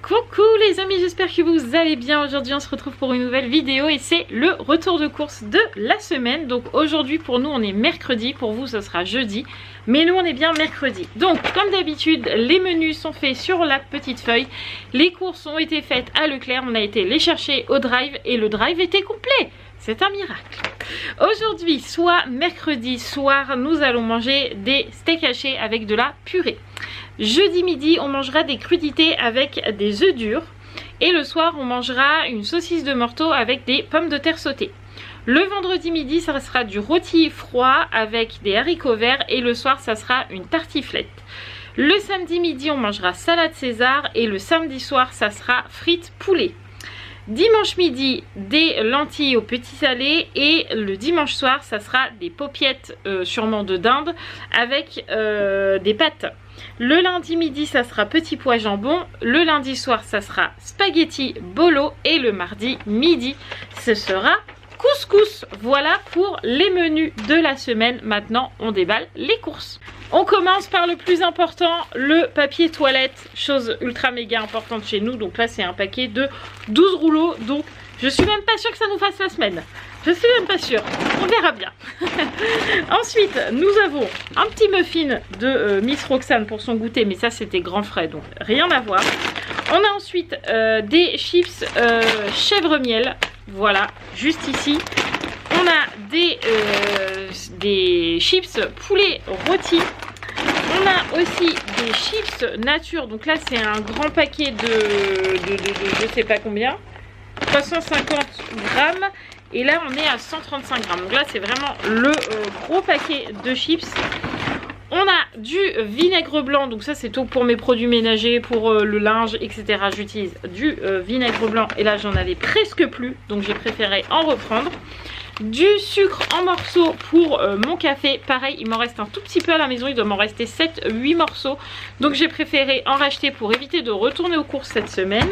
Coucou les amis, j'espère que vous allez bien. Aujourd'hui on se retrouve pour une nouvelle vidéo et c'est le retour de course de la semaine. Donc aujourd'hui pour nous on est mercredi, pour vous ce sera jeudi, mais nous on est bien mercredi. Donc comme d'habitude les menus sont faits sur la petite feuille. Les courses ont été faites à Leclerc, on a été les chercher au drive et le drive était complet. C'est un miracle. Aujourd'hui, soit mercredi soir, nous allons manger des steaks hachés avec de la purée. Jeudi midi, on mangera des crudités avec des œufs durs. Et le soir, on mangera une saucisse de morteau avec des pommes de terre sautées. Le vendredi midi, ça sera du rôti froid avec des haricots verts. Et le soir, ça sera une tartiflette. Le samedi midi, on mangera salade César. Et le samedi soir, ça sera frites poulet. Dimanche midi, des lentilles au petit salé et le dimanche soir, ça sera des paupiettes sûrement de dinde avec des pâtes. Le lundi midi, ça sera petit pois jambon. Le lundi soir, ça sera spaghetti bolo et le mardi midi, ce sera couscous. Voilà pour les menus de la semaine. Maintenant, on déballe les courses. On commence par le plus important, le papier toilette, chose ultra méga importante chez nous. Donc là c'est un paquet de 12 rouleaux, donc je suis même pas sûre que ça nous fasse la semaine. Je suis même pas sûre, on verra bien. Ensuite nous avons un petit muffin de Miss Roxane pour son goûter, mais ça c'était grand frais donc rien à voir. On a ensuite des chips chèvre miel, voilà, juste ici. On a des chips poulet rôti. On a aussi des chips nature. Donc là, c'est un grand paquet de je sais pas combien. 350 grammes. Et là, on est à 135 grammes. Donc là, c'est vraiment le gros paquet de chips. On a du vinaigre blanc. Donc ça, c'est tout pour mes produits ménagers, pour le linge, etc. J'utilise du vinaigre blanc. Et là, j'en avais presque plus. Donc j'ai préféré en reprendre. Du sucre en morceaux pour mon café. Pareil, il m'en reste un tout petit peu à la maison. Il doit m'en rester 7-8 morceaux. Donc j'ai préféré en racheter pour éviter de retourner aux courses cette semaine.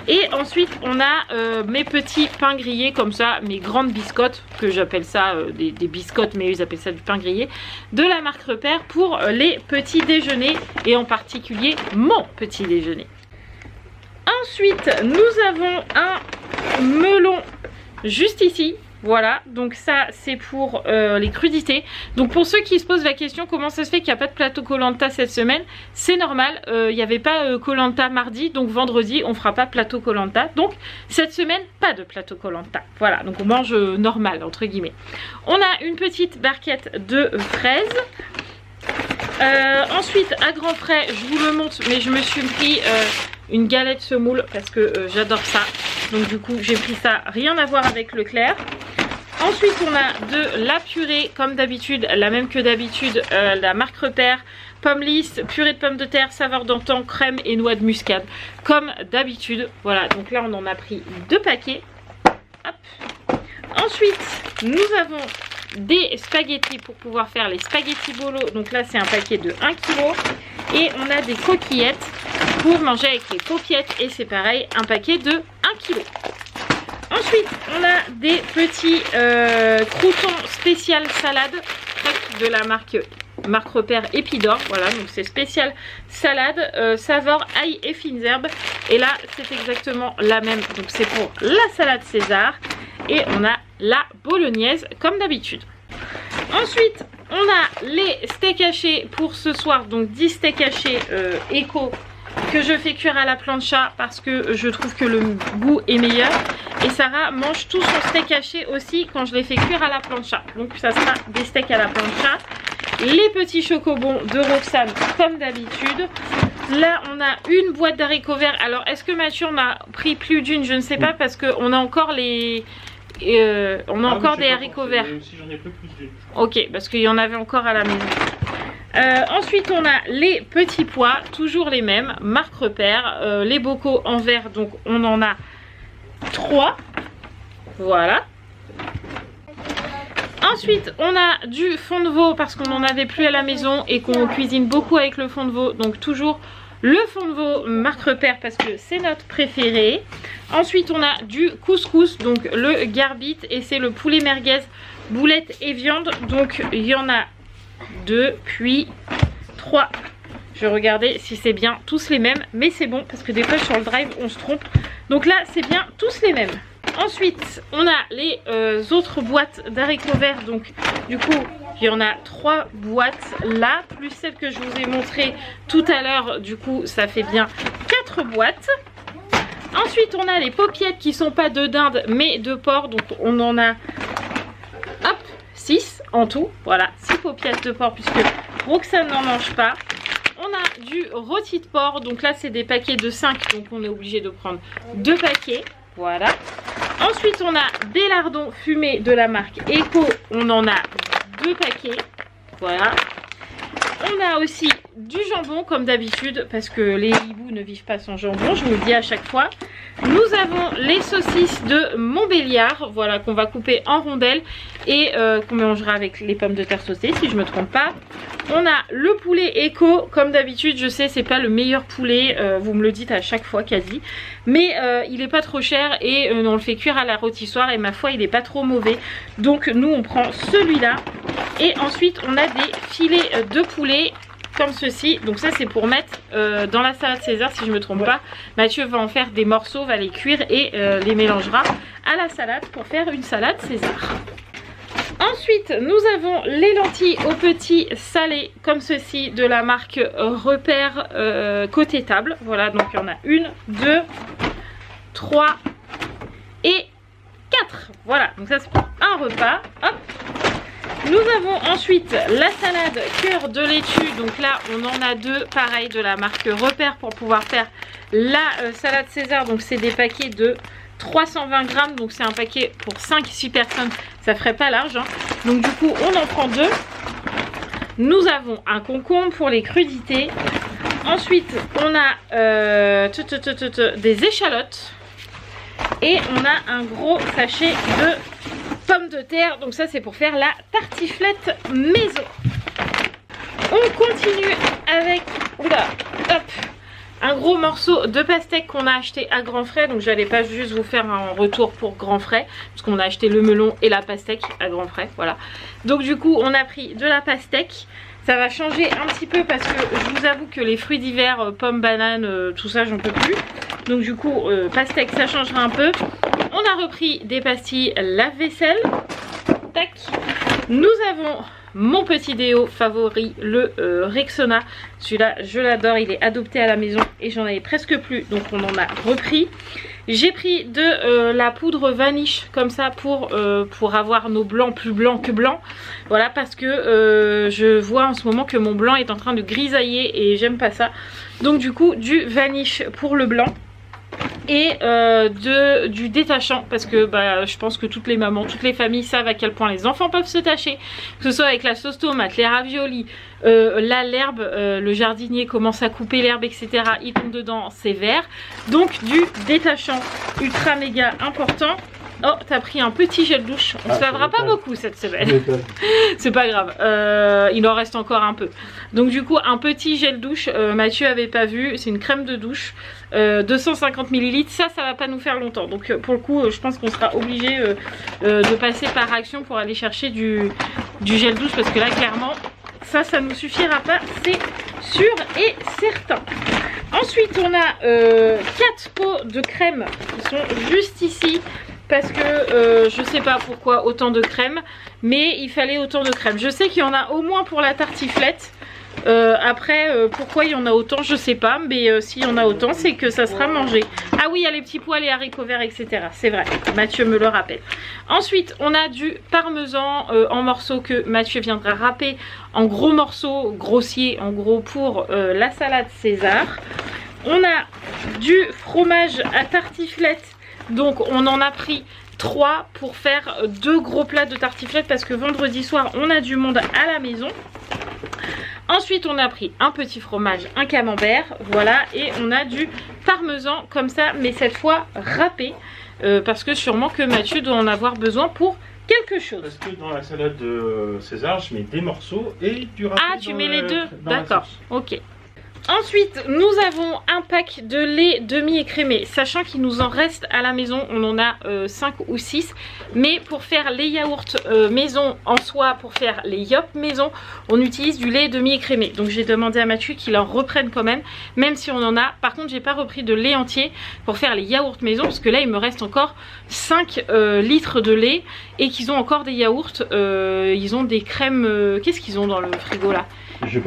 Et ensuite on a mes petits pains grillés comme ça. Mes grandes biscottes, que j'appelle ça des biscottes, mais ils appellent ça du pain grillé. De la marque Repère pour les petits déjeuners. Et en particulier mon petit déjeuner. Ensuite nous avons un melon juste ici. Voilà, donc ça c'est pour les crudités. Donc pour ceux qui se posent la question comment ça se fait qu'il n'y a pas de plateau Koh-Lanta cette semaine, c'est normal, il n'y avait pas Koh-Lanta mardi, donc vendredi on fera pas plateau Koh-Lanta. Donc cette semaine pas de plateau Koh-Lanta. Voilà, donc on mange normal entre guillemets. On a une petite barquette de fraises. Ensuite à grands frais, je vous le montre, mais je me suis pris une galette semoule parce que j'adore ça. Donc du coup j'ai pris ça, rien à voir avec Leclerc. Ensuite on a de la purée comme d'habitude, la même que d'habitude, la marque Repère. Pommes lisses, purée de pommes de terre, saveur d'antan, crème et noix de muscade. Comme d'habitude, voilà, donc là on en a pris 2 paquets. Hop. Ensuite nous avons des spaghettis pour pouvoir faire les spaghettis bolo. Donc là c'est un paquet de 1 kg. Et on a des coquillettes pour manger avec les paupiettes. Et c'est pareil, un paquet de 1 kg. Ensuite on a des petits croûtons spécial salade de la marque Repère Épidore. Voilà, donc c'est spécial salade, saveur ail et fines herbes. Et là c'est exactement la même. Donc c'est pour la salade César. Et on a la bolognaise comme d'habitude. Ensuite on a les steaks hachés pour ce soir. Donc 10 steaks hachés éco que je fais cuire à la plancha parce que je trouve que le goût est meilleur. Et Sarah mange tout son steak haché aussi quand je les fais cuire à la plancha. Donc ça sera des steaks à la plancha. Les petits chocobons de Roxane comme d'habitude. Là on a une boîte d'haricots verts. Alors est-ce que Mathieu en a pris plus d'une? Je ne sais pas parce qu'on a encore les... on a encore des haricots verts. Si j'en ai plus d'une. Ok, parce qu'il y en avait encore à la maison. Ensuite on a les petits pois, toujours les mêmes, marque Repère. Les bocaux en verre, donc on en a 3. Voilà. Ensuite on a du fond de veau parce qu'on n'en avait plus à la maison et qu'on cuisine beaucoup avec le fond de veau. Donc toujours le fond de veau marque Repère parce que c'est notre préféré. Ensuite on a du couscous, donc le garbit, et c'est le poulet merguez, boulettes et viande. Donc il y en a 2 puis 3. Je regardais si c'est bien tous les mêmes, mais c'est bon parce que des fois sur le drive on se trompe. Donc là c'est bien tous les mêmes. Ensuite on a les autres boîtes d'haricots verts. Donc du coup il y en a 3 boîtes là, plus celle que je vous ai montrée tout à l'heure. Du coup ça fait bien 4 boîtes. Ensuite on a les paupiettes qui sont pas de dinde mais de porc. Donc on en a hop 6 en tout. Voilà, 6 paupiettes de porc puisque Roxane n'en mange pas. On a du rôti de porc. Donc là c'est des paquets de 5. Donc on est obligé de prendre 2 paquets. Voilà. Ensuite on a des lardons fumés de la marque Eco. On en a 2 paquets. Voilà. On a aussi du jambon comme d'habitude parce que les hiboux ne vivent pas sans jambon, je vous le dis à chaque fois. Nous avons les saucisses de Montbéliard, voilà, qu'on va couper en rondelles et qu'on mélangera avec les pommes de terre sautées si je me trompe pas. On a le poulet Eco, comme d'habitude, je sais c'est pas le meilleur poulet, vous me le dites à chaque fois quasi, mais il est pas trop cher et on le fait cuire à la rôtissoire et ma foi il est pas trop mauvais. Donc nous on prend celui-là et ensuite on a des filets de poulet comme ceci. Donc ça c'est pour mettre dans la salade César si je me trompe pas. Mathieu va en faire des morceaux, va les cuire et les mélangera à la salade pour faire une salade César. Ensuite nous avons les lentilles au petit salé comme ceci de la marque Repère côté table. Voilà, donc il y en a 1, 2, 3 et 4. Voilà, donc ça c'est pour un repas. Hop. Nous avons ensuite la salade cœur de laitue. Donc là on en a 2 pareil de la marque Repère pour pouvoir faire la salade César. Donc c'est des paquets de 320 grammes. Donc c'est un paquet pour 5-6 personnes. Ça ferait pas large hein. Donc du coup on en prend 2. Nous avons un concombre pour les crudités. Ensuite on a des échalotes. Et on a un gros sachet de pommes de terre. Donc ça c'est pour faire la tartiflette maison. On continue avec un gros morceau de pastèque qu'on a acheté à Grand Frais. Donc j'allais pas juste vous faire un retour pour Grand Frais parce qu'on a acheté le melon et la pastèque à Grand Frais. Voilà. Donc du coup on a pris de la pastèque. Ça va changer un petit peu parce que je vous avoue que les fruits d'hiver, pommes, bananes, tout ça j'en peux plus. Donc du coup pastèque ça changera un peu. On a repris des pastilles lave-vaisselle. Tac. Nous avons mon petit déo favori, le Rexona. Celui-là je l'adore, il est adopté à la maison et j'en avais presque plus. Donc on en a repris. J'ai pris de la poudre vanish comme ça pour avoir nos blancs plus blancs que blancs. Voilà, parce que je vois en ce moment que mon blanc est en train de grisailler et j'aime pas ça. Donc du coup du vanish pour le blanc. Et du détachant parce que je pense que toutes les mamans, toutes les familles savent à quel point les enfants peuvent se tâcher, que ce soit avec la sauce tomate, les raviolis, là l'herbe, le jardinier commence à couper l'herbe etc, il tombe dedans, c'est vert. Donc du détachant ultra méga important. Oh, t'as pris un petit gel douche. On se lavera pas beaucoup cette semaine. C'est pas grave. Il en reste encore un peu. Donc du coup, un petit gel douche. Mathieu avait pas vu. C'est une crème de douche. 250 ml. Ça va pas nous faire longtemps. Donc pour le coup, je pense qu'on sera obligé de passer par Action pour aller chercher du gel douche. Parce que là, clairement, ça nous suffira pas. C'est sûr et certain. Ensuite, on a 4 pots de crème qui sont juste ici. Parce que je sais pas pourquoi autant de crème, mais il fallait autant de crème. Je sais qu'il y en a au moins pour la tartiflette. Après pourquoi il y en a autant je sais pas, mais s'il y en a autant c'est que ça sera mangé. Ah oui, il y a les petits pois, les haricots verts etc, c'est vrai, Mathieu me le rappelle. Ensuite on a du parmesan en morceaux que Mathieu viendra râper en gros morceaux grossiers en gros pour la salade César. On a du fromage à tartiflette. Donc on en a pris 3 pour faire 2 gros plats de tartiflette parce que vendredi soir on a du monde à la maison. Ensuite on a pris un petit fromage, un camembert, voilà, et on a du parmesan comme ça, mais cette fois râpé, parce que sûrement que Mathieu doit en avoir besoin pour quelque chose. Parce que dans la salade de César, je mets des morceaux et du râpé. Ah, tu mets les deux? D'accord, ok. Ensuite, nous avons un pack de lait demi-écrémé, sachant qu'il nous en reste à la maison, on en a 5 ou 6. Mais pour faire les yaourts maison en soi, pour faire les yop maison, on utilise du lait demi-écrémé. Donc j'ai demandé à Mathieu qu'il en reprenne quand même si on en a. Par contre, j'ai pas repris de lait entier pour faire les yaourts maison, parce que là il me reste encore 5 litres de lait et qu'ils ont encore des yaourts. Ils ont des crèmes, qu'est-ce qu'ils ont dans le frigo là?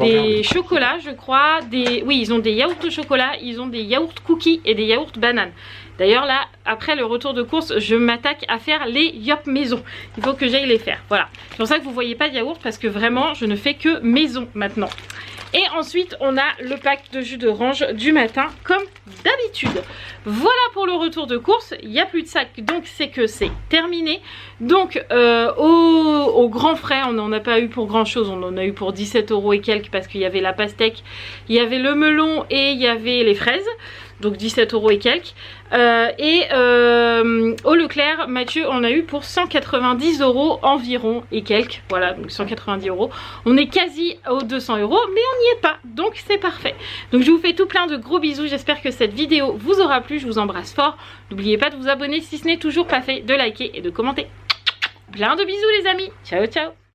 Des chocolats je crois, oui ils ont des yaourts au chocolat, ils ont des yaourts cookies et des yaourts bananes. D'ailleurs là, après le retour de course, je m'attaque à faire les yop maison. Il faut que j'aille les faire, voilà. C'est pour ça que vous voyez pas de yaourt, parce que vraiment je ne fais que maison maintenant. Et ensuite on a le pack de jus d'orange du matin comme d'habitude. Voilà pour le retour de course. Il n'y a plus de sac, donc c'est que c'est terminé. Donc au grand frais, on n'en a pas eu pour grand chose. On en a eu pour 17 € et quelques, parce qu'il y avait la pastèque, il y avait le melon et il y avait les fraises. Donc 17 € et quelques. Au Leclerc, Mathieu on a eu pour 190 € environ et quelques. Voilà, donc 190 €. On est quasi aux 200 €, mais on n'y est pas. Donc c'est parfait. Donc je vous fais tout plein de gros bisous. J'espère que cette vidéo vous aura plu. Je vous embrasse fort. N'oubliez pas de vous abonner si ce n'est toujours pas fait, de liker et de commenter. Plein de bisous les amis. Ciao ciao.